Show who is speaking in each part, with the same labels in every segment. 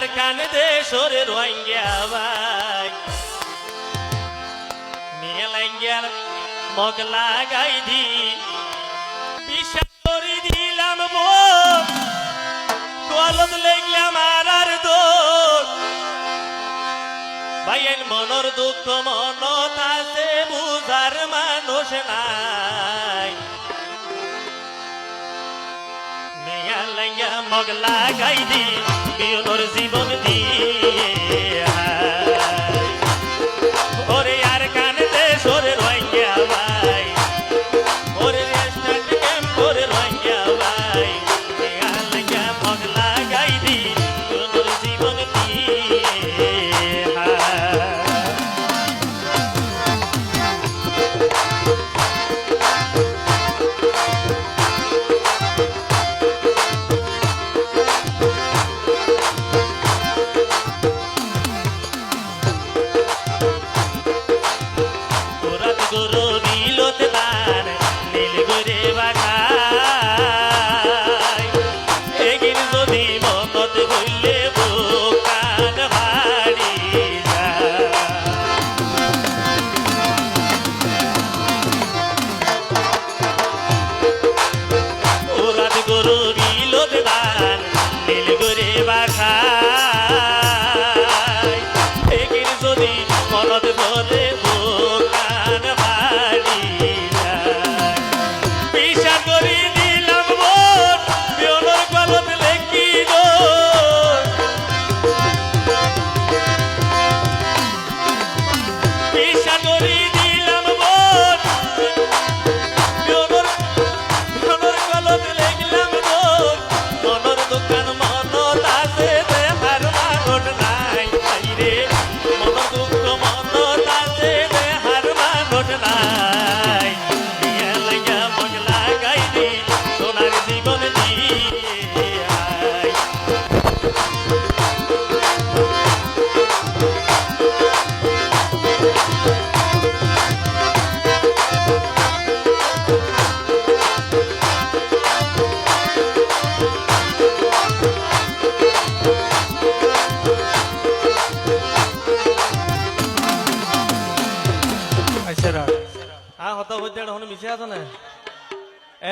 Speaker 1: কান দেশরে রোহিঙ্গা ভাই নিয়ে লাইঙ্গার মগ লাগাই দি বিশ্বাস করে দিলাম মন কলম লেগলাম আর দোষ ভাইয়ের মনের দুঃখ মনত আছে বুঝার মানুষ নাই মেয়া লাইঙ্গা মগ লাগাই দি বিয়নোর জীবন দিয়ে ওরে আর কান দেশরে রোহিঙ্গা ভাই ওরে রেস্টুরেন্ট ক্যাম্পরে রোহিঙ্গা ভাই মেয়া লাইঙ্গা মগ লাগাই দি বিয়নোর জীবন দিয়ে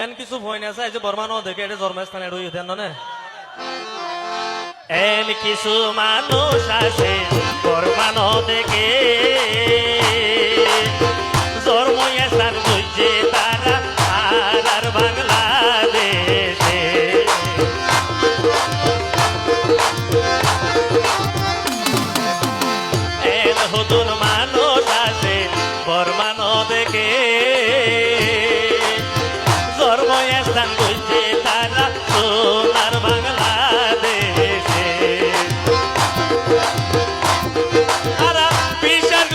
Speaker 1: এন কিছু ভয় না আছে বর্মানো দেখে এটা জন্মস্থান এড় দেন না এন কিছু মানুষ আছে বর্মানো দেখে জন্মস্থান বুঝছে তারা আর বাংলাদেশে এন নতুন মানুষ আছে বর্মানো দেখে জন্মস্থান বুঝছে তারা সোনার বাংলাদেশে আর বিশ্বাস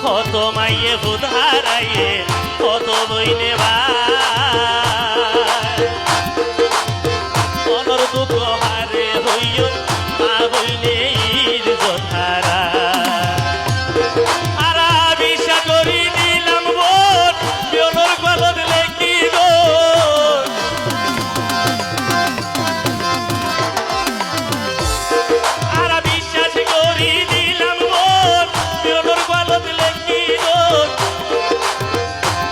Speaker 1: কত মাইয়ে ভূত হারাইয়ে কত বইনে ভাই মনর দুঃখ হারে হইও মা বইনে ইজ্জত হারা আরা বিশ্বাস করি দিলাম বোন বিয়নর গলত লেখি গো আরা বিশ্বাস করি দিলাম বোন বিয়নর গলত লেখি গো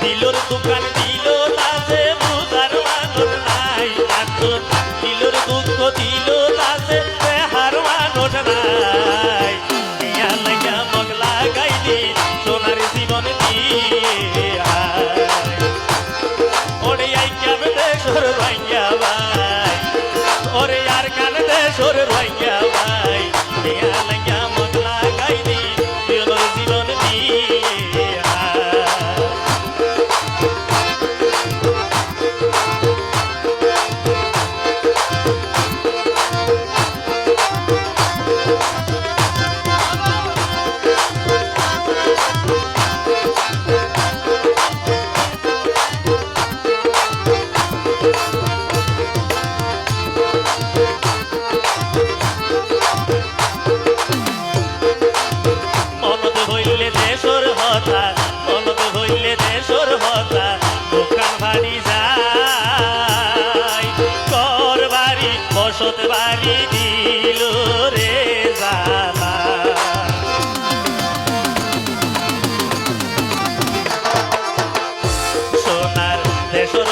Speaker 1: দিলর দোকান দিল তাতে বুঝার মানুষ নাই আতর দিলর দুঃখ দিল তাতে হার মানুষ নাই ইয়া লাগা মগলা গাইলি সোনার জীবন দিয়ে ওরে আই কেমন দেশর রইয়া ভাই ওরে আর কান দেশর রইয়া ভাই ইয়া লাগা মগলা গাইলি সোনার জীবন দিয়ে মনত হইলে দেশর হতা মনত হইলে দেশর হতা দোকান বাড়ি যায় ঘর বাড়ি বসত বাড়ি দিল রে জালা সোনার দেশর